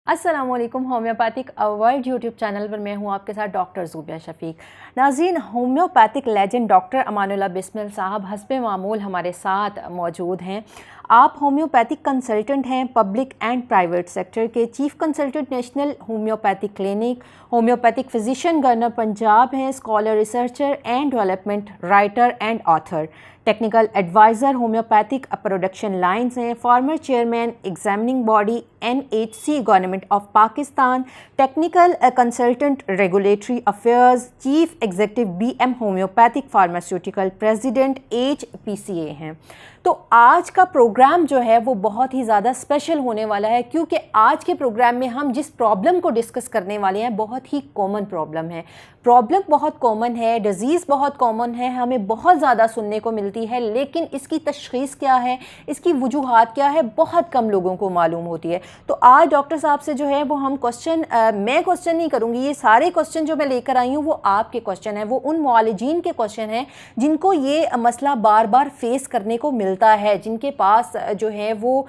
अस्सलामुअलैकुम। Homeopathic world YouTube channel पर मैं हूं आपके साथ डॉक्टर ज़ुबिया शफीक। नाज़रीन, homeopathic legend doctor Amanullah Bismil साहब हस्बे मामूल हमारे साथ मौजूद हैं। आप होम्योपैथिक कंसल्टेंट हैं, पब्लिक एंड प्राइवेट सेक्टर के chief consultant national homeopathic clinic, homeopathic physician governor Punjab हैं, scholar, researcher and development writer and author, technical adviser homeopathic production lines हैं, former chairman examining body NHC government of Pakistan, technical consultant regulatory affairs, chief executive BM homeopathic pharmaceutical, president HPCA हैं। तो आज का programme जो है वो बहुत ही ज़्यादा स्पेशल होने वाला है, क्योंकि आज के प्रोग्राम में हम जिस प्रॉब्लम को डिस्कस करने वाले हैं बहुत ही कॉमन प्रॉब्लम है। प्रॉब्लम बहुत कॉमन है, डिज़ीज़ बहुत कॉमन है, हमें बहुत ज़्यादा सुनने को मिलती है, लेकिन इसकी तशख़ीस क्या है, इसकी वजूहात क्या है, बहुत कम लोगों को मालूम होती है। तो आज डॉक्टर साहब से जो है वो हम मैं क्वेश्चन नहीं करूँगी, ये सारे क्वेश्चन जो मैं लेकर आई हूँ वो आपके क्वेश्चन हैं, वो उन मुआलिजीन के क्वेश्चन हैं जिनको ये मसला बार बार फेस करने को मिलता है, जिनके पास जो है वो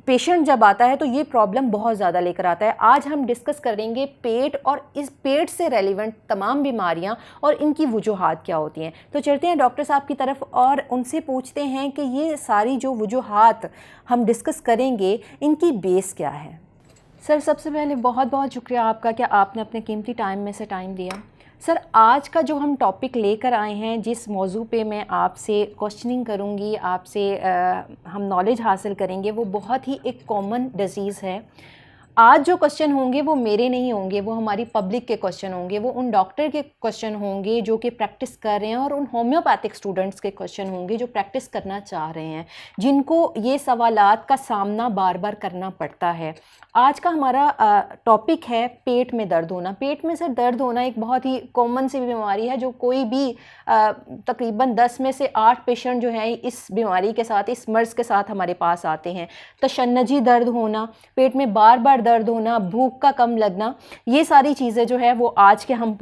पेशेंट जब आता है तो ये प्रॉब्लम बहुत ज़्यादा लेकर आता है। आज हम डिस्कस करेंगे पेट और इस पेट से रेलिवेंट तमाम बीमारियां और इनकी वजूहात क्या होती हैं। तो चलते हैं डॉक्टर साहब की तरफ और उनसे पूछते हैं कि ये सारी जो वजूहात हम डिस्कस करेंगे इनकी बेस क्या है। सर, सबसे पहले बहुत बहुत शुक्रिया आपका कि आपने अपने कीमती टाइम में से टाइम दिया। सर, आज का जो हम टॉपिक लेकर आए हैं, जिस मौजू पे मैं आपसे क्वेश्चनिंग करूँगी, आपसे हम नॉलेज हासिल करेंगे, वो बहुत ही एक कॉमन डिजीज़ है। आज जो क्वेश्चन होंगे वो मेरे नहीं होंगे, वो हमारी पब्लिक के क्वेश्चन होंगे, वो उन डॉक्टर के क्वेश्चन होंगे जो कि प्रैक्टिस कर रहे हैं, और उन होम्योपैथिक स्टूडेंट्स के क्वेश्चन होंगे जो प्रैक्टिस करना चाह रहे हैं, जिनको ये सवालात का सामना बार बार करना पड़ता है। आज का हमारा टॉपिक है पेट में दर्द होना। पेट में सर दर्द होना एक बहुत ही कॉमन सी बीमारी है, जो कोई भी तकरीबन 10 में से 8 पेशेंट जो हैं इस बीमारी के साथ, इस मर्ज़ के साथ हमारे पास आते हैं। तशन्नजी दर्द होना, पेट में बार बार दर्द होना, भूख का कम लगना, ये सारी चीज़ें जो है वो आज के हम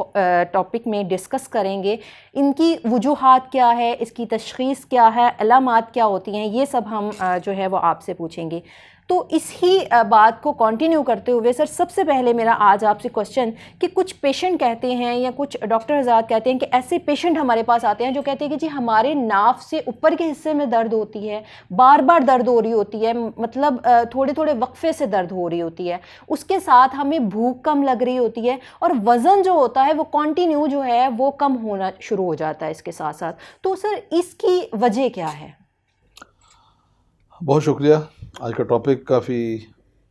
टॉपिक में डिस्कस करेंगे। इनकी वजूहात क्या है, इसकी तशख़ीस क्या है, अलामात क्या होती हैं, ये सब हम जो है वो आपसे पूछेंगे। तो इसी बात को कंटिन्यू करते हुए सर, सबसे पहले मेरा आज आपसे क्वेश्चन कि कुछ पेशेंट कहते हैं या कुछ डॉक्टर हज़रात कहते हैं कि ऐसे पेशेंट हमारे पास आते हैं जो कहते हैं कि जी हमारे नाफ से ऊपर के हिस्से में दर्द होती है, बार बार दर्द हो रही होती है, मतलब थोड़े थोड़े वक्फे से दर्द हो रही होती है, उसके साथ हमें भूख कम लग रही होती है, और वज़न जो होता है वो कंटिन्यू जो है वो कम होना शुरू हो जाता है इसके साथ साथ। तो सर इसकी वजह क्या है? बहुत शुक्रिया। आज का टॉपिक काफ़ी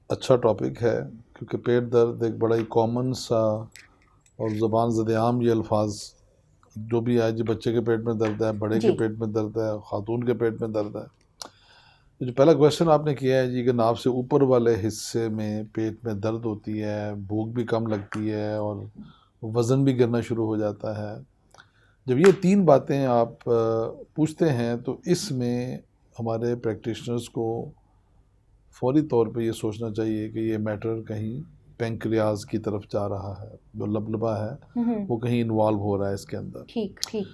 अच्छा टॉपिक है, क्योंकि पेट दर्द एक बड़ा ही कॉमन सा और ज़ुबान ज़द-ए-आम ये अल्फाज जो भी आज बच्चे के पेट में दर्द है, बड़े के पेट में दर्द है, ख़ातून के पेट में दर्द है। जो पहला क्वेश्चन आपने किया है जी कि नाभ से ऊपर वाले हिस्से में पेट में दर्द होती है, भूख भी कम लगती है और वज़न भी गिरना शुरू हो जाता है। जब ये 3 बातें आप पूछते हैं तो इसमें हमारे प्रैक्टिशनर्स को फौरी तौर पे ये सोचना चाहिए कि ये मैटर कहीं पेंक्रियाज की तरफ जा रहा है, जो लबलबा है वो कहीं इन्वॉल्व हो रहा है इसके अंदर। ठीक ठीक।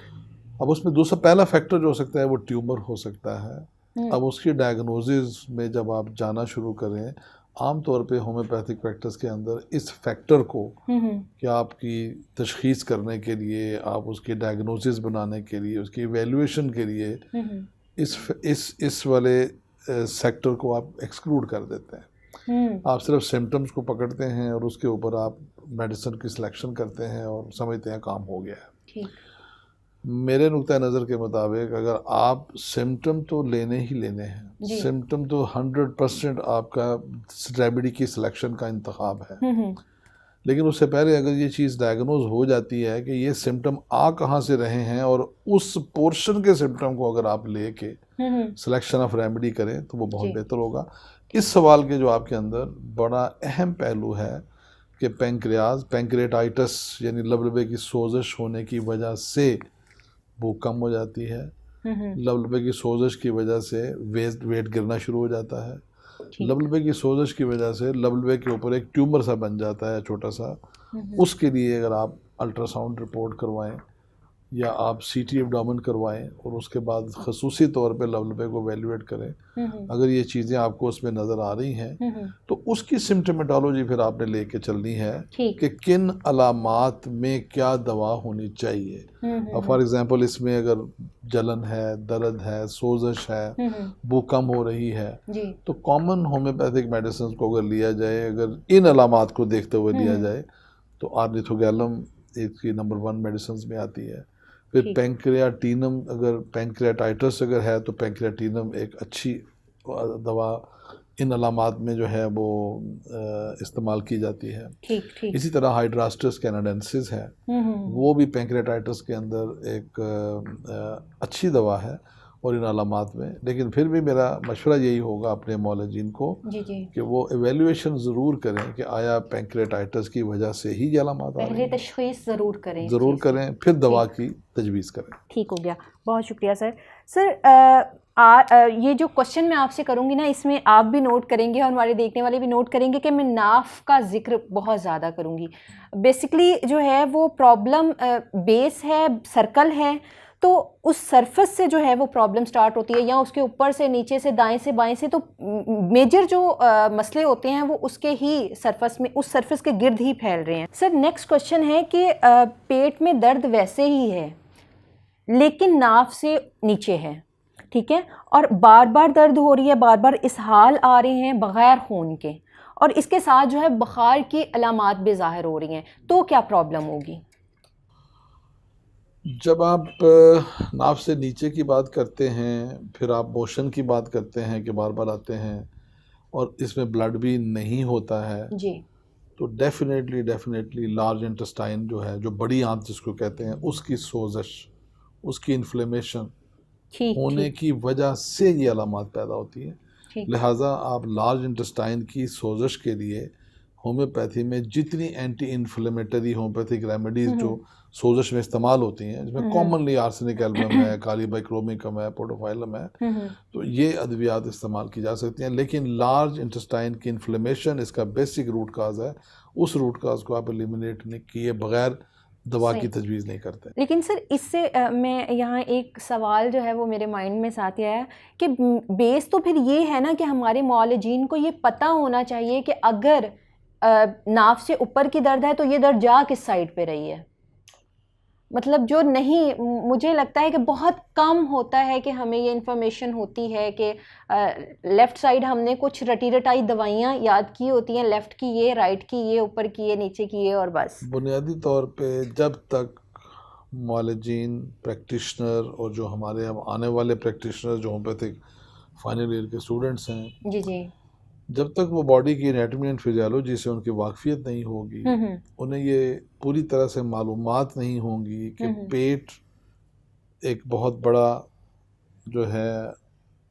अब उसमें दूसरा पहला फैक्टर जो हो सकता है वो ट्यूमर हो सकता है। अब उसकी डायग्नोसिस में जब आप जाना शुरू करें, आम तौर पे होम्योपैथिक प्रैक्टिस के अंदर इस फैक्टर को कि आपकी तशख़ीस करने के लिए, आप उसकी डायग्नोसिस बनाने के लिए, उसकी इवेल्युएशन के लिए इस वाले सेक्टर को आप एक्सक्लूड कर देते हैं। आप सिर्फ सिम्टम्स को पकड़ते हैं और उसके ऊपर आप मेडिसिन की सिलेक्शन करते हैं और समझते हैं काम हो गया है। मेरे नुक्ता नज़र के मुताबिक अगर आप सिम्टम तो लेने ही लेने हैं, सिम्टम तो 100% आपका रेमेडी की सिलेक्शन का इंतखाब है, लेकिन उससे पहले अगर ये चीज़ डायग्नोज हो जाती है कि ये सिम्टम आ कहाँ से रहे हैं और उस पोर्शन के सिम्टम को अगर आप लेके सिलेक्शन ऑफ रेमेडी करें तो वो बहुत बेहतर होगा। इस सवाल के जो आपके अंदर बड़ा अहम पहलू है कि पेंक्रियाटाइटिस यानी लबलबे की सोजिश होने की वजह से भूख कम हो जाती है, लबलबे की सोजिश की वजह से वेट गिरना शुरू हो जाता है, लबलबे की सोजिश की वजह से लबलबे के ऊपर एक ट्यूमर सा बन जाता है छोटा सा। उसके लिए अगर आप अल्ट्रासाउंड रिपोर्ट करवाएं या आप सीटी एब्डोमेन करवाएं और उसके बाद खसूसी तौर पे लबलबे को वैल्यूएट करें। अगर ये चीज़ें आपको उसमें नज़र आ रही हैं तो उसकी सिम्टोमेटोलॉजी फिर आपने लेके चलनी है कि किन अलामात में क्या दवा होनी चाहिए। अब फॉर एग्ज़ाम्पल इसमें अगर जलन है, दर्द है, सोजश है, भूख कम हो रही है, तो कॉमन होम्योपैथिक मेडिसिन को अगर लिया जाए, अगर इन अलामात को देखते हुए लिया जाए, तो आर्निथोगैलम इसकी नंबर 1 मेडिसिन में आती है। फिर पैंक्रियाटिनम, अगर पैंक्रियाटाइटिस अगर है तो पैंक्रियाटिनम एक अच्छी दवा इन अलामात में जो है वो इस्तेमाल की जाती है। ठीक। इसी तरह हाइड्रास्टस कैनाडेंसिस है, वो भी पैंक्रियाटाइटिस के अंदर एक अच्छी दवा है और इन अलामात में। लेकिन फिर भी मेरा मशवरा यही होगा अपने मौलजीन को कि वो एवेल्युएशन ज़रूर करें कि आया पैंक्रियाटाइटिस की वजह से ही ये अलामात आ रही हैं। तशख़ीस ज़रूर करें, फिर दवा की तजवीज़ करें। ठीक हो गया, बहुत शुक्रिया सर। सर ये जो क्वेश्चन मैं आपसे करूँगी ना, इसमें आप भी नोट करेंगे और हमारे देखने वाले भी नोट करेंगे कि मैं नाफ का जिक्र बहुत ज़्यादा करूँगी। बेसिकली जो है वो प्रॉब्लम बेस है, सर्कल है, तो उस सरफेस से जो है वो प्रॉब्लम स्टार्ट होती है, या उसके ऊपर से, नीचे से, दाएं से, बाएं से। तो मेजर जो मसले होते हैं वो उसके ही सरफेस में, उस सरफेस के गिर्द ही फैल रहे हैं। सर नेक्स्ट क्वेश्चन है कि पेट में दर्द वैसे ही है लेकिन नाफ से नीचे है, ठीक है, और बार बार दर्द हो रही है, बार बार इसहाल आ रहे हैं बग़ैर खून के, और इसके साथ जो है बुखार की अलामात भी ज़ाहिर हो रही हैं, तो क्या प्रॉब्लम होगी? जब आप नाफ से नीचे की बात करते हैं, फिर आप मोशन की बात करते हैं कि बार बार आते हैं और इसमें ब्लड भी नहीं होता है जी, तो डेफिनेटली लार्ज इंटेस्टाइन जो है, जो बड़ी आंत जिसको कहते हैं, उसकी सोजश, उसकी इन्फ्लेमेशन होने की वजह से ये अलामात पैदा होती है। लिहाजा आप लार्ज इंटेस्टाइन की सोजश के लिए होम्योपैथी में जितनी एंटी इन्फ्लेमेटरी होम्योपैथिक रेमेडीज़ जो सोजश में इस्तेमाल होती हैं, जिसमें कॉमनली आर्सेनिक एल्बम है, काली बाइक्रोमिकम है, पोडोफाइलम है, तो ये अद्वियात इस्तेमाल की जा सकती हैं। लेकिन लार्ज इंटेस्टाइन की इन्फ्लेमेशन इसका बेसिक रूट काज है, उस रूट काज को आप एलिमिनेट नहीं किए बगैर दवा की तजवीज़ नहीं करते। लेकिन सर इससे मैं यहाँ एक सवाल जो है वो मेरे माइंड में साथ ही आया कि बेस तो फिर ये है ना कि हमारे मुआलिजीन को ये पता होना चाहिए कि अगर नाफ से ऊपर की दर्द है तो ये दर्द जा किस साइड पे रही है। मतलब जो नहीं, मुझे लगता है कि बहुत कम होता है कि हमें ये इन्फॉर्मेशन होती है कि लेफ़्ट साइड हमने कुछ रटी रटाई दवाइयाँ याद की होती हैं, लेफ़्ट की ये, राइट की ये, ऊपर की ये, नीचे की ये, और बस। बुनियादी तौर पे जब तक मुआलिजीन, प्रैक्टिशनर और जो हमारे अब आने वाले प्रैक्टिशनर जो होम्योपैथिक फाइनल ईयर के स्टूडेंट्स हैं, जी, जब तक वो बॉडी की एनाटॉमी एंड फिजियोलॉजी से उनकी वाकफियत नहीं होगी, उन्हें ये पूरी तरह से मालूमात नहीं होंगी कि पेट एक बहुत बड़ा जो है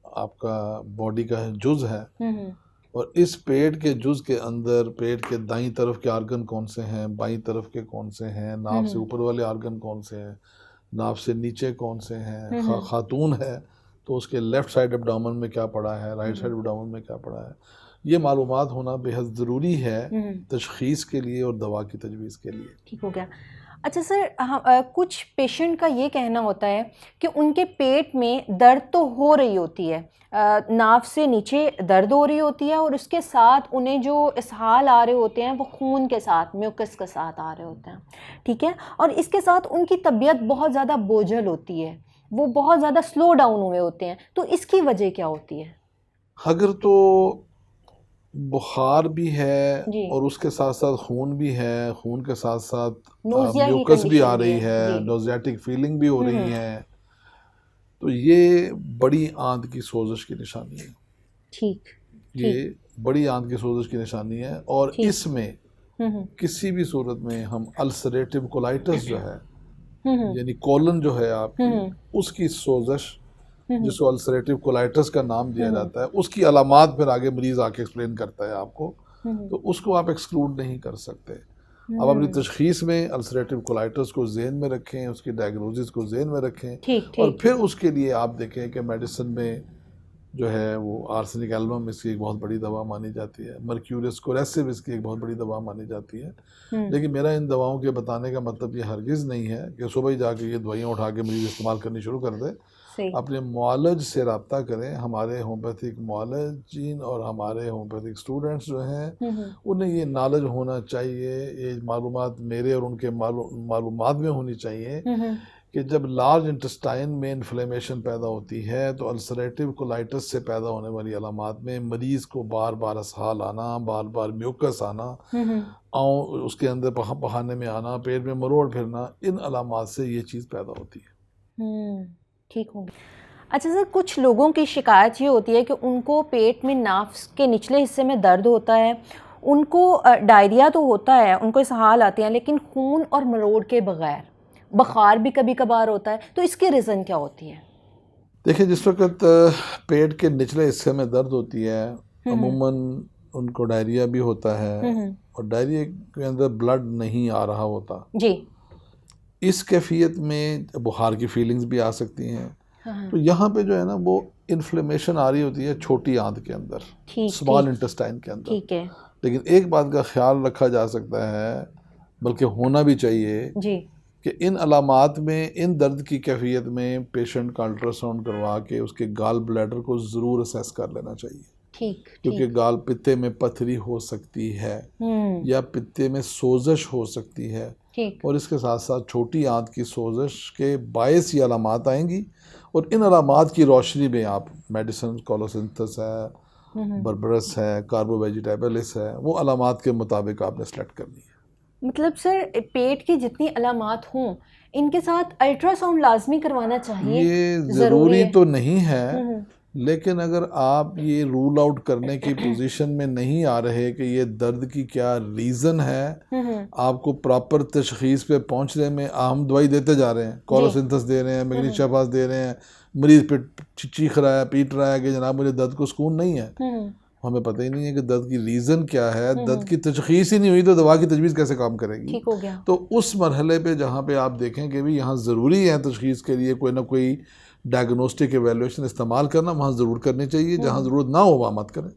आपका बॉडी का जुज़ है, और इस पेट के जुज़ के अंदर पेट के दाईं तरफ के आर्गन कौन से हैं, बाईं तरफ के कौन से हैं, नाभ से ऊपर वाले आर्गन कौन से हैं, नाभ से नीचे कौन से हैं, खातून है तो उसके लेफ़्ट साइड एब्डोमेन में क्या पड़ा है, राइट साइड एब्डोमेन में क्या पड़ा है, ये मालूमात होना बेहद ज़रूरी है तशख़ीस के लिए और दवा की तजवीज़ के लिए। ठीक हो गया। अच्छा सर, कुछ पेशेंट का ये कहना होता है कि उनके पेट में दर्द तो हो रही होती है, नाभ से नीचे दर्द हो रही होती है, और उसके साथ उन्हें जो इसहाल आ रहे होते हैं वो खून के साथ, म्यूकस के साथ आ रहे होते हैं, ठीक है, और इसके साथ उनकी तबीयत बहुत ज़्यादा बोझल होती है, वो बहुत ज़्यादा स्लो डाउन हुए होते हैं, तो इसकी वजह क्या होती है? अगर तो बुखार भी है और उसके साथ साथ खून भी है, खून के साथ साथ म्यूकस भी आ रही है, नोज़ियाटिक फीलिंग भी हो रही है, तो ये बड़ी आंत की सोजश की निशानी है। ठीक, ये बड़ी आंत की सोजश की निशानी है, और इसमें किसी भी सूरत में हम अल्सरेटिव कोलाइटिस जो है, यानी कोलन जो है आपकी, उसकी सोजश जिसको अल्सरेटिव कोलाइटिस का नाम दिया जाता है, उसकी अलामात फिर आगे मरीज आके एक्सप्लेन करता है आपको, तो उसको आप एक्सक्लूड नहीं कर सकते। अब अपनी तशखीस में अल्सरेटिव कोलाइटिस को ज़हन में रखें, उसकी डायग्नोसिस को ज़हन में रखें, और फिर उसके लिए आप देखें कि मेडिसिन में जो है वो आर्सेनिक एल्बम इसकी एक बहुत बड़ी दवा मानी जाती है, मर्क्यूरियस कोरेसिव इसकी एक बहुत बड़ी दवा मानी जाती है। लेकिन मेरा इन दवाओं के बताने का मतलब ये हरगिज़ नहीं है कि सुबह ही जाके ये दवाइयाँ उठा के मरीज़ इस्तेमाल करनी शुरू कर दे। अपने मुआलज से रब्ता करें। हमारे होम्योपैथिक मुआलजीन और हमारे होम्योपैथिक स्टूडेंट्स जो हैं उन्हें ये नॉलेज होना चाहिए, ये मालूमात मेरे और उनके मालूमात में होनी चाहिए कि जब लार्ज इंटेस्टाइन में इन्फ्लेमेशन पैदा होती है तो अल्सरेटिव कोलाइटिस से पैदा होने वाली अलामात में मरीज़ को बार बार असहाल आना, बार बार म्यूकस आना और उसके अंदर पहाने में आना, पेट में मरोड़ फिरना, इन अलामात से ये चीज़ पैदा होती है। ठीक होगी। अच्छा सर, कुछ लोगों की शिकायत ये होती है कि उनको पेट में नाफ्स के निचले हिस्से में दर्द होता है, उनको डायरिया तो होता है, उनको इसहाल आते हैं, लेकिन खून और मरोड़ के बगैर, बुखार भी कभी कभार होता है, तो इसकी रीज़न क्या होती है? देखिए, जिस वक्त पेट के निचले हिस्से में दर्द होती है अमूमन उनको डायरिया भी होता है और डायरिया के अंदर ब्लड नहीं आ रहा होता जी। इस कैफियत में बुखार की फीलिंग्स भी आ सकती हैं। तो यहाँ पे जो है ना वो इन्फ्लेमेशन आ रही होती है छोटी आंत के अंदर, स्मॉल इंटेस्टाइन के अंदर। ठीक है। लेकिन एक बात का ख्याल रखा जा सकता है, बल्कि होना भी चाहिए जी, कि इन अलामात में, इन दर्द की कैफियत में पेशेंट का अल्ट्रासाउंड करवा के उसके गाल ब्लैडर को ज़रूर असेस कर लेना चाहिए। ठीक, क्योंकि गाल पित्ते में पथरी हो सकती है या पित्ते में सोजश हो सकती है और इसके साथ साथ छोटी आंत की सोजश के बायस ये अलामात आएंगी और इन अलामात की रोशनी में आप मेडिसिन कोलोसिंथेसिस है, बर्बरस है, कार्बोवेजिटेबलिस है, वो अलामात के मुताबिक आपने सेलेक्ट करनी है। मतलब सर, पेट की जितनी अलामात हों इनके साथ अल्ट्रासाउंड लाजमी करवाना चाहिए? ये ज़रूरी तो नहीं है, लेकिन अगर आप ये रूल आउट करने की पोजीशन में नहीं आ रहे कि ये दर्द की क्या रीज़न है, आपको प्रॉपर तशखीस पे पहुंचने में हम दवाई देते जा रहे हैं, कोलोसिंथेसिस दे रहे हैं, मैग्नीशियापास दे रहे हैं, मरीज पे चीख रहा है, पीट रहा है कि जनाब मुझे दर्द को सुकून नहीं है। हमें पता ही नहीं है कि दर्द की रीज़न क्या है, दर्द की तशखीस ही नहीं हुई तो दवा की तजवीज़ कैसे काम करेगी। ठीक हो गया। तो उस मरहले पे जहाँ पे आप देखें कि भी यहाँ ज़रूरी है तशखीस के लिए कोई ना कोई डायग्नोस्टिक एवेल्यूएशन इस्तेमाल करना, वहाँ ज़रूर करनी चाहिए, जहाँ ज़रूरत ना हो वहाँ मत करें।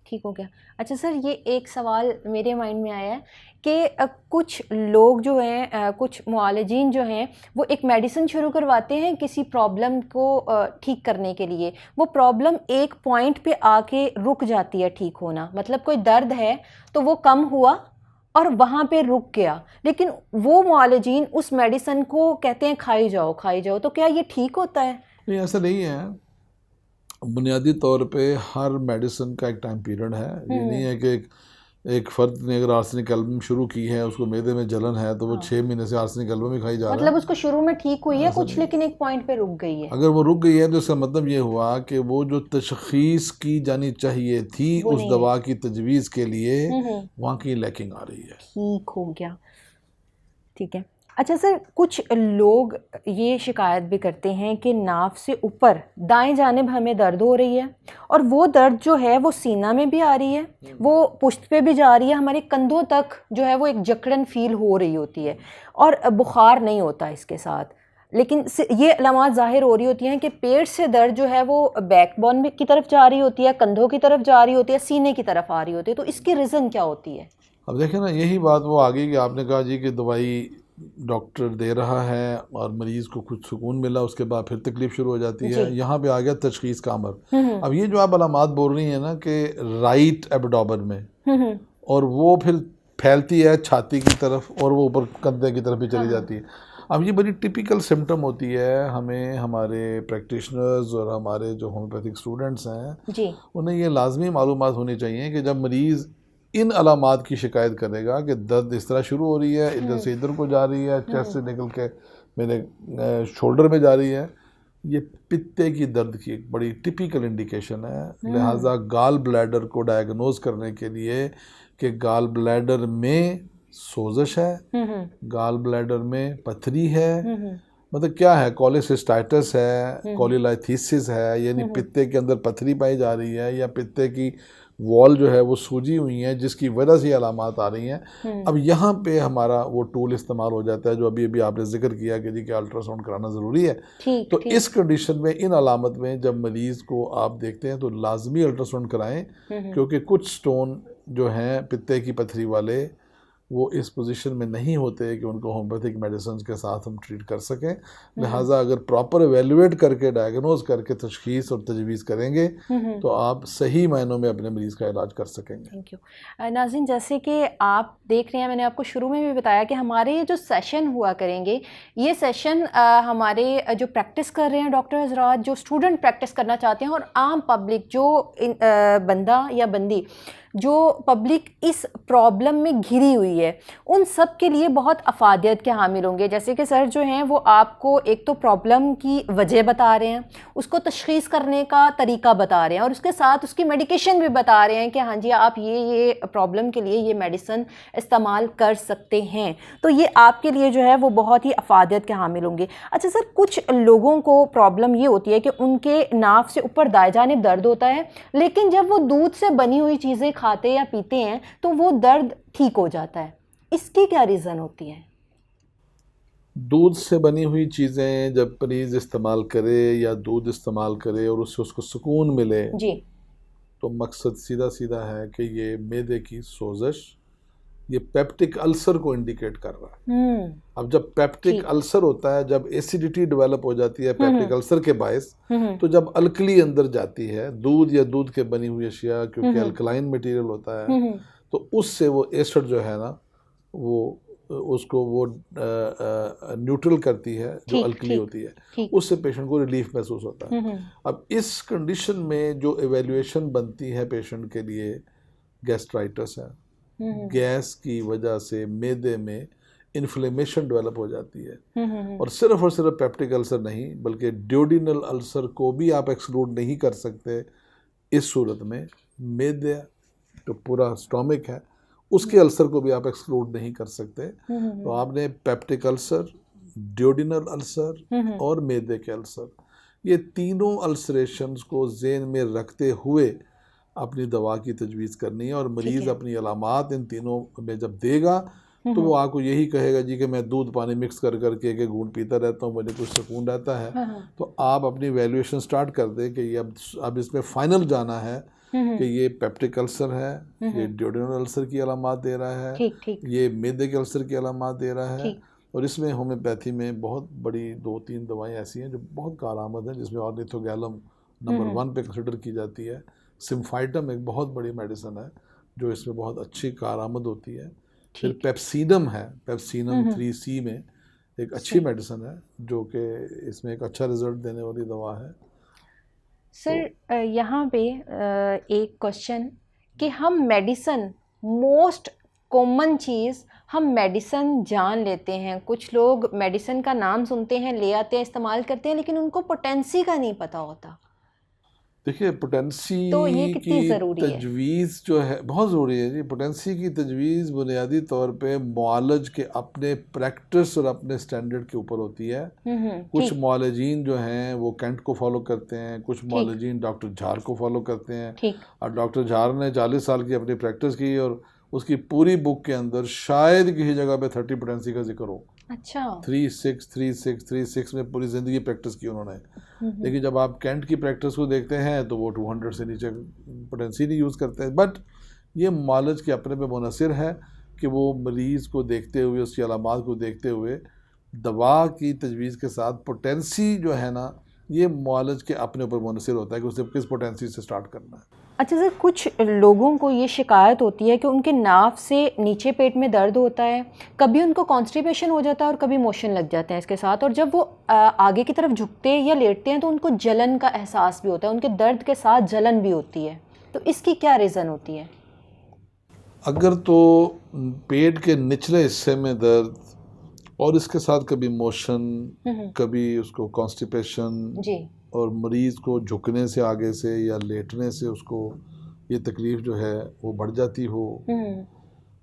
ठीक हो गया। अच्छा सर, ये एक सवाल मेरे माइंड में आया है कि कुछ लोग जो हैं, कुछ मुआलिजीन जो हैं, वो एक मेडिसिन शुरू करवाते हैं किसी प्रॉब्लम को ठीक करने के लिए। वो प्रॉब्लम एक पॉइंट पे आके रुक जाती है ठीक होना, मतलब कोई दर्द है तो वो कम हुआ और वहाँ पे रुक गया, लेकिन वो मुआलिजीन उस मेडिसिन को कहते हैं खाई जाओ खाई जाओ, तो क्या ये ठीक होता है? नहीं, ऐसा नहीं है। बुनियादी तौर पे हर मेडिसिन का एक टाइम पीरियड है। ये नहीं है कि एक फ़र्द ने अगर आर्सेनिक एल्बम शुरू की है, उसको मैदे में जलन है तो वो 6 महीने से आर्सेनिक एल्बम ही खाई जा रहा है। मतलब उसको शुरू में ठीक हुई है कुछ, लेकिन एक पॉइंट पे रुक गई है। अगर वो रुक गई है तो इसका मतलब ये हुआ कि वो जो तशखीस की जानी चाहिए थी उस दवा की तजवीज़ के लिए वहाँ की लैकिंग आ रही है। ठीक हो गया। ठीक है। अच्छा सर, कुछ लोग ये शिकायत भी करते हैं कि नाफ से ऊपर दाएं जानिब हमें दर्द हो रही है और वो दर्द जो है वो सीना में भी आ रही है, वो पुश्त पे भी जा रही है, हमारे कंधों तक जो है वो एक जकड़न फील हो रही होती है और बुखार नहीं होता इसके साथ, लेकिन ये अलामात ज़ाहिर हो रही होती हैं कि पेट से दर्द जो है वो बैकबोन की तरफ जा रही होती है, कंधों की तरफ जा रही होती है, सीने की तरफ आ रही होती है। तो इसकी रीज़न क्या होती है? अब देखें ना, यही बात वो आ गई कि आपने कहा जी कि दवाई डॉक्टर दे रहा है और मरीज़ को कुछ सुकून मिला, उसके बाद फिर तकलीफ शुरू हो जाती है। यहाँ पे आ गया तशखीस का अमर। अब ये जो आप अलामात बोल रही हैं ना कि राइट एब्डोमेन में, और वो फिर फैलती है छाती की तरफ और वो ऊपर कंधे की तरफ भी चली जाती है। अब ये बड़ी टिपिकल सिम्टम होती है। हमें हमारे प्रैक्टिशनर्स और हमारे जो होम्योपैथिक स्टूडेंट्स हैं उन्हें ये लाजमी मालूमात होनी चाहिए कि जब मरीज़ इन अलामात की शिकायत करेगा कि दर्द इस तरह शुरू हो रही है, इधर से इधर को जा रही है, चेस्ट से निकल के मेरे शोल्डर में जा रही है, ये पित्ते की दर्द की एक बड़ी टिपिकल इंडिकेशन है। लिहाजा गाल ब्लैडर को डायग्नोज करने के लिए कि गाल ब्लैडर में सोजश है, गाल ब्लैडर में पथरी है, मतलब क्या है, कोलिसिस्टाइटिस है, कोलिलाइथिसिस है, यानी पित्ते के अंदर पथरी पाई जा रही है या पित्ते की वॉल जो है वो सूजी हुई है, जिसकी वजह से ये अलामात आ रही हैं। अब यहाँ पे हमारा वो टूल इस्तेमाल हो जाता है जो अभी अभी आपने जिक्र किया कि जी कि अल्ट्रासाउंड कराना ज़रूरी है। तो इस कंडीशन में, इन अलामत में जब मरीज़ को आप देखते हैं तो लाजमी अल्ट्रासाउंड कराएं, क्योंकि कुछ स्टोन जो हैं पित्ते की पथरी वाले वो इस पोजीशन में नहीं होते कि उनको होम्योपैथिक मेडिसिन के साथ हम ट्रीट कर सकें। लिहाजा अगर प्रॉपर एवेल्युएट करके, डायग्नोज करके तशखीस और तजवीज़ करेंगे तो आप सही मायनों में अपने मरीज़ का इलाज कर सकेंगे। Thank you. नाज़रीन, जैसे कि आप देख रहे हैं, मैंने आपको शुरू में भी बताया कि हमारे ये जो सेशन हुआ करेंगे, ये सेशन हमारे जो प्रैक्टिस कर रहे हैं डॉक्टर हजरात, जो स्टूडेंट प्रैक्टिस करना चाहते हैं, और आम पब्लिक जो बंदा या बंदी जो पब्लिक इस प्रॉब्लम में घिरी हुई है, उन सब के लिए बहुत अफादियत के हामिल होंगे। जैसे कि सर जो हैं वो आपको एक तो प्रॉब्लम की वजह बता रहे हैं, उसको तशख़ीस करने का तरीका बता रहे हैं, और उसके साथ उसकी मेडिकेशन भी बता रहे हैं कि हाँ जी आप ये प्रॉब्लम के लिए ये मेडिसिन इस्तेमाल कर सकते हैं। तो ये आपके लिए जो है वो बहुत ही अफादियत के हामिल होंगे। अच्छा सर, कुछ लोगों को प्रॉब्लम ये होती है कि उनके नाफ से ऊपर दाएं जानिब दर्द होता है, लेकिन जब वो दूध से बनी हुई चीज़ें खाते या पीते हैं तो वो दर्द ठीक हो जाता है। इसकी क्या रीज़न होती है? दूध से बनी हुई चीज़ें जब मरीज़ इस्तेमाल करे या दूध इस्तेमाल करे और उससे उसको सुकून मिले जी, तो मकसद सीधा सीधा है कि ये मैदे की सोजश, ये पेप्टिक अल्सर को इंडिकेट कर रहा है। अब जब पेप्टिक अल्सर होता है, जब एसिडिटी डेवलप हो जाती है पेप्टिक अल्सर के बायस, तो जब अल्कली अंदर जाती है, दूध या दूध के बनी हुई अशिया क्योंकि अल्कलाइन मटेरियल होता है, तो उससे वो एसिड जो है ना वो उसको वो न्यूट्रल करती है, जो अल्कली होती है, उससे पेशेंट को रिलीफ महसूस होता है। अब इस कंडीशन में जो एवेल्युएशन बनती है पेशेंट के लिए, गैस्ट्राइटिस है, गैस की वजह से मैदे में इन्फ्लेमेशन डेवलप हो जाती है, और सिर्फ पेप्टिक अल्सर नहीं बल्कि ड्यूडिनल अल्सर को भी आप एक्सक्लूड नहीं कर सकते। इस सूरत में मैदे जो पूरा स्टोमिक है उसके अल्सर को भी आप एक्सक्लूड नहीं कर सकते। तो आपने पेप्टिक अल्सर, ड्यूडिनल अल्सर और मैदे के अल्सर, ये तीनों अल्सरेशंस को ज़हन में रखते हुए अपनी दवा की तजवीज़ करनी है, और मरीज़ अपनी अलामात इन तीनों में जब देगा तो वो आपको यही कहेगा जी कि मैं दूध पानी मिक्स कर करके एक घूंट पीता रहता हूँ, मुझे कुछ सुकून रहता है। तो आप अपनी वैल्यूएशन स्टार्ट कर दें कि ये अब इसमें फाइनल जाना है कि ये पेप्टिक अल्सर है, ये ड्यूडिनल अल्सर की अलामात दे रहा है, ये मैदे के अल्सर की अलामात दे रहा है। और इसमें होम्योपैथी में बहुत बड़ी 2-3 दवाएं ऐसी हैं जो बहुत कारआमद हैं, जिसमें ऑर्निथोगैलम नंबर 1 पे कंसिडर की जाती है। सिम्फाइटम एक बहुत बड़ी मेडिसिन है जो इसमें बहुत अच्छी कारआमद होती है। फिर पेप्सिनम है, पेप्सिनम 3C में एक अच्छी मेडिसिन है जो कि इसमें एक अच्छा रिजल्ट देने वाली दवा है। सर यहाँ पे एक क्वेश्चन कि हम मेडिसिन, मोस्ट कॉमन चीज़, हम मेडिसिन जान लेते हैं, कुछ लोग मेडिसिन का नाम सुनते हैं, ले आते हैं, इस्तेमाल करते हैं, लेकिन उनको पोटेंसी का नहीं पता होता। देखिए पोटेंसी तो ये कितनी ज़रूरी है? तजवीज़ जो है बहुत ज़रूरी है जी। पोटेंसी की तजवीज़ बुनियादी तौर पे मुआलज के अपने प्रैक्टिस और अपने स्टैंडर्ड के ऊपर होती है। कुछ मुआलजीन जो हैं वो कैंट को फॉलो करते हैं, कुछ मुआलजीन डॉक्टर झार को फॉलो करते हैं, और डॉक्टर झार ने 40 साल की अपनी प्रैक्टिस की और उसकी पूरी बुक के अंदर शायद किसी जगह पे 30 पोटेंसी का जिक्र हो। अच्छा, 36 में पूरी ज़िंदगी प्रैक्टिस की उन्होंने। लेकिन जब आप कैंट की प्रैक्टिस को देखते हैं तो वो 200 से नीचे पोटेंसी नहीं यूज़ करते हैं। बट ये मालिज के अपने पे मुनहसर है कि वो मरीज़ को देखते हुए, उसकी अलामात को देखते हुए दवा की तजवीज़ के साथ पोटेंसी जो है ना, ये मालिज के अपने ऊपर मुनहसर होता है कि उसे किस पोटेंसी से स्टार्ट करना है। अच्छा सर, कुछ लोगों को ये शिकायत होती है कि उनके नाफ से नीचे पेट में दर्द होता है, कभी उनको कॉन्स्टिपेशन हो जाता है और कभी मोशन लग जाते हैं इसके साथ, और जब वो आगे की तरफ झुकते या लेटते हैं तो उनको जलन का एहसास भी होता है, उनके दर्द के साथ जलन भी होती है। तो इसकी क्या रीज़न होती है? अगर तो पेट के निचले हिस्से में दर्द और इसके साथ कभी मोशन, कभी उसको कॉन्स्टिपेशन जी, और मरीज़ को झुकने से आगे से या लेटने से उसको ये तकलीफ़ जो है वो बढ़ जाती हो।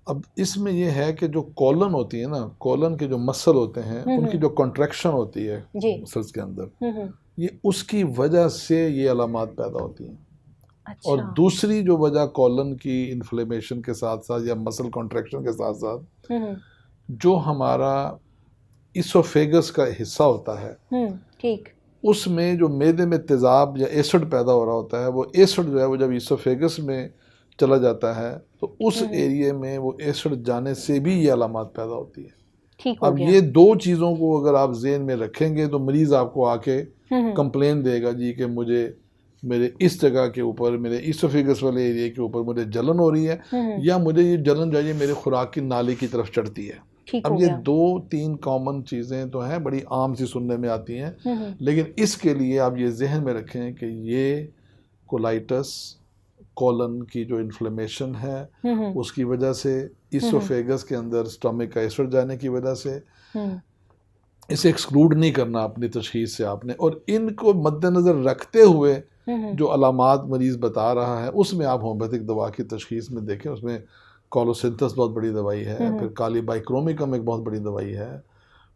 अब इसमें ये है कि जो कॉलन होती है ना, कॉलन के जो मसल होते हैं उनकी जो कॉन्ट्रैक्शन होती है मसल्स के अंदर, ये उसकी वजह से ये अलामात पैदा होती हैं। अच्छा। और दूसरी जो वजह कॉलन की इन्फ्लेमेशन के साथ साथ या मसल कॉन्ट्रैक्शन के साथ साथ जो हमारा इसोफेगस का हिस्सा होता है, ठीक, उसमें जो मैदे में तेज़ाब या एसिड पैदा हो रहा होता है, वो एसिड जो है वो जब इसोफेगस में चला जाता है तो उस एरिया में वो एसिड जाने से भी ये अलामात पैदा होती है। ठीक हो अब गया। ये दो चीज़ों को अगर आप ज़हन में रखेंगे तो मरीज़ आपको आके कंप्लेन देगा जी कि मुझे मेरे इस जगह के ऊपर, मेरे इसोफेगस वाले एरिया के ऊपर मुझे जलन हो रही है, या मुझे ये जलन जो है मेरे खुराक की नाली की तरफ चढ़ती है। अब ये 2-3 कॉमन चीज़ें तो हैं, बड़ी आम सी सुनने में आती हैं, लेकिन इसके लिए आप ये जहन में रखें कि ये कोलाइटिस, कॉलन की जो इन्फ्लेमेशन है उसकी वजह से, इसोफेगस के अंदर स्टमक का एसिड जाने की वजह से, इसे एक्सक्लूड नहीं करना अपनी तशखीस से आपने, और इनको मद्देनज़र रखते हुए जो अलामात मरीज़ बता रहा है उसमें आप होम्योपैथिक दवा की तशखीस में देखें। उसमें कोलोसिंथस बहुत बड़ी दवाई है, फिर काली बाइक्रोमिकम एक बहुत बड़ी दवाई है,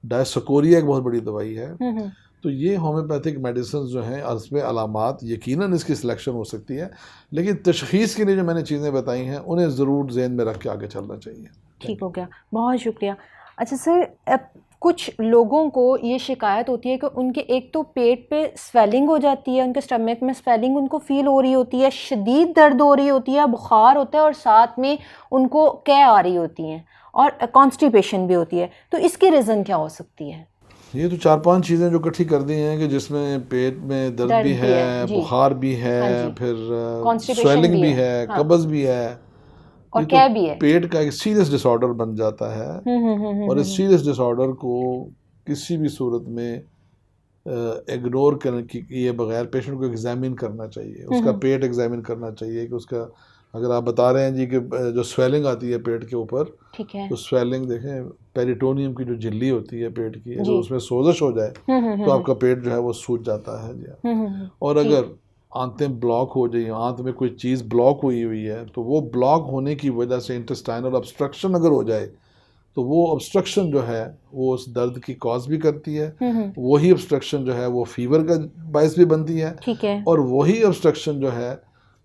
डायसकोरिया एक बहुत बड़ी दवाई है। तो ये होम्योपैथिक मेडिसिन जो हैं उसमें अलामात यकीनन इसकी सिलेक्शन हो सकती है, लेकिन तशखीस के लिए जो मैंने चीज़ें बताई हैं उन्हें ज़रूर ज़हन में रख के आगे चलना चाहिए। ठीक हो गया, बहुत शुक्रिया। अच्छा सर, कुछ लोगों को ये शिकायत होती है कि उनके एक तो पेट पे स्वेलिंग हो जाती है, उनके स्टमक में स्वेलिंग उनको फील हो रही होती है, शदीद दर्द हो रही होती है, बुखार होता है और साथ में उनको कै आ रही होती हैं और कॉन्स्टिपेशन भी होती है। तो इसकी रीज़न क्या हो सकती है? ये तो 4-5 चीज़ें जो इकट्ठी कर दी हैं कि जिसमें पेट में दर्द भी है, बुखार भी है, फिर स्वेलिंग भी है, कब्ज़ भी है और क्या भी है, पेट का एक सीरियस डिसऑर्डर बन जाता है। और इस सीरियस डिसऑर्डर को किसी भी सूरत में इग्नोर करने के बगैर पेशेंट को एग्जामिन करना चाहिए, उसका पेट एग्जामिन करना चाहिए कि उसका, अगर आप बता रहे हैं जी कि जो स्वेलिंग आती है पेट के ऊपर, ठीक है, तो स्वेलिंग देखें, पेरिटोनियम की जो झिल्ली होती है पेट की, अगर उसमें सोजिश हो जाए तो आपका पेट जो है वो सूज जाता है जी। और अगर आंतें ब्लॉक हो जाए, आंत में कोई चीज़ ब्लॉक हुई है, तो वो ब्लॉक होने की वजह से इंटेस्टाइनल ऑब्स्ट्रक्शन अगर हो जाए तो वो ऑब्स्ट्रक्शन जो है वो उस दर्द की कॉज भी करती है, वही ऑब्स्ट्रक्शन जो है वो फीवर का बायस भी बनती है, ठीक है, और वही ऑब्स्ट्रक्शन जो है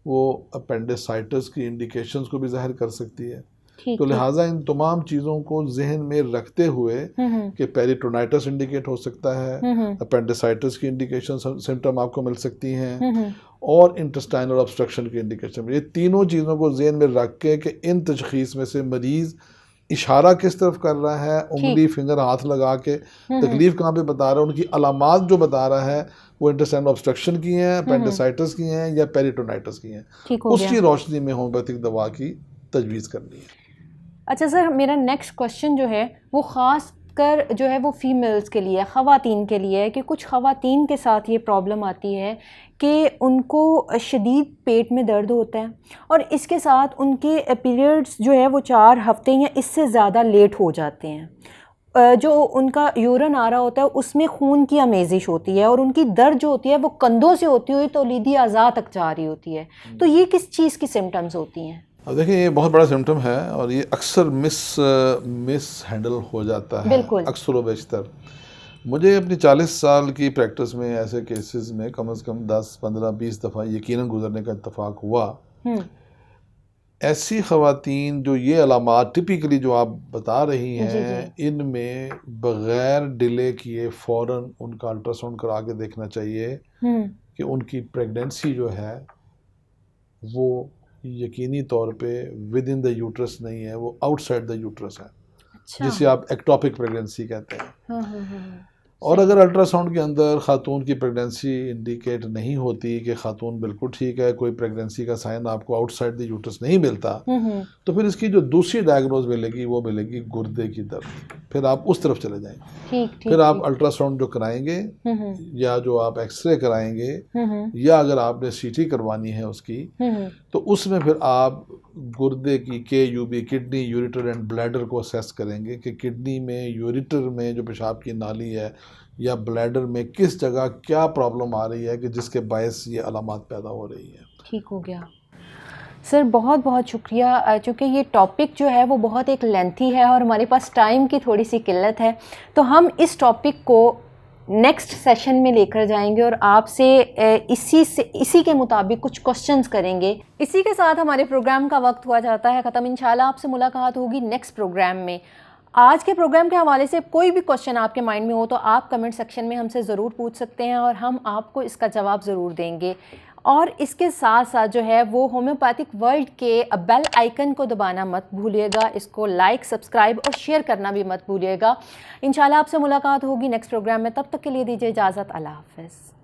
वो अपेंडिसाइटिस की इंडिकेशंस को भी ज़ाहिर कर सकती है। तो लिहाजा इन तमाम चीज़ों को जहन में रखते हुए कि पेरिटोनाइटिस इंडिकेट हो सकता है, अपेंडिसाइटिस की इंडिकेशन सिम्टम आपको मिल सकती हैं, और इंटेस्टाइनल ऑब्स्ट्रक्शन की इंडिकेशन, ये तीनों चीज़ों को जहन में रख के कि इन तशखीस में से मरीज़ इशारा किस तरफ कर रहा है, उंगली फिंगर हाथ लगा के तकलीफ कहाँ पे बता रहा है, उनकी अलामात जो बता रहा है वो इंटेस्टाइनल ऑब्स्ट्रक्शन की हैं, अपेंडिसाइटिस की हैं या पेरिटोनाइटिस की हैं, उसकी रोशनी में होम्योपैथिक दवा की तजवीज़ करनी है। अच्छा सर, मेरा नेक्स्ट क्वेश्चन जो है वो ख़ास कर जो है वो फ़ीमेल्स के लिए, ख़वातीन के लिए है कि कुछ ख़वातीन के साथ ये प्रॉब्लम आती है कि उनको शदीद पेट में दर्द होता है और इसके साथ उनके पीरियड्स जो है वो 4 हफ़्ते या इससे ज़्यादा लेट हो जाते हैं। जो उनका यूरिन आ रहा होता है उसमें खून की आमेजिश होती है और उनकी दर्द जो होती है वो कंधों से होती हुई तौलीदी अज़ा तक जा रही होती है। तो ये किस चीज़ की सिम्टम्स होती हैं? अब देखिए, ये बहुत बड़ा सिम्टम है और ये अक्सर मिस हैंडल हो जाता है, अक्सर व बेशतर। मुझे अपनी 40 साल की प्रैक्टिस में ऐसे केसेस में कम से कम 10, 15, 20 दफ़ा यकीनन गुजरने का इत्तफाक हुआ। ऐसी ख़वातीन जो ये अलामात टिपिकली जो आप बता रही हैं, इनमें बग़ैर डिले किए फ़ौरन उनका अल्ट्रासाउंड करा के देखना चाहिए कि उनकी प्रेगनेंसी जो है वो यकीनी तौर पे विद इन द यूट्रस नहीं है, वो आउटसाइड द यूट्रस है। अच्छा। जिसे आप एक्टोपिक प्रेगनेंसी कहते हैं। और अगर अल्ट्रासाउंड के अंदर खातून की प्रेगनेंसी इंडिकेट नहीं होती कि खातून बिल्कुल ठीक है, कोई प्रेगनेंसी का साइन आपको आउटसाइड द यूट्रस नहीं मिलता, तो फिर इसकी जो दूसरी डायग्नोज मिलेगी वो मिलेगी गुर्दे की दर्द। फिर आप उस तरफ चले जाएंगे। फिर आप अल्ट्रासाउंड जो कराएंगे या जो आप एक्सरे कराएंगे या अगर आपने सीटी करवानी है उसकी, तो उसमें फिर आप गुर्दे की KUB, kidney, ureter and bladder को असेस करेंगे कि किडनी में, यूरेटर में जो पेशाब की नाली है या ब्लैडर में किस जगह क्या प्रॉब्लम आ रही है कि जिसके बायस ये अलामात पैदा हो रही है। ठीक हो गया सर, बहुत बहुत शुक्रिया। चूँकि ये टॉपिक जो है वो बहुत एक लेंथी है और हमारे पास टाइम की थोड़ी सी किल्लत है, तो हम इस टॉपिक को नेक्स्ट सेशन में लेकर जाएंगे और आपसे इसी के मुताबिक कुछ क्वेश्चंस करेंगे। इसी के साथ हमारे प्रोग्राम का वक्त हुआ जाता है ख़त्म। इंशाल्लाह आपसे मुलाकात होगी नेक्स्ट प्रोग्राम में। आज के प्रोग्राम के हवाले से कोई भी क्वेश्चन आपके माइंड में हो तो आप कमेंट सेक्शन में हमसे ज़रूर पूछ सकते हैं और हम आपको इसका जवाब ज़रूर देंगे। और इसके साथ साथ जो है वो होम्योपैथिक वर्ल्ड के बेल आइकन को दबाना मत भूलिएगा, इसको लाइक, सब्सक्राइब और शेयर करना भी मत भूलिएगा। इंशाल्लाह आपसे मुलाकात होगी नेक्स्ट प्रोग्राम में। तब तक के लिए दीजिए इजाज़त। अल्लाह हाफ़िज़।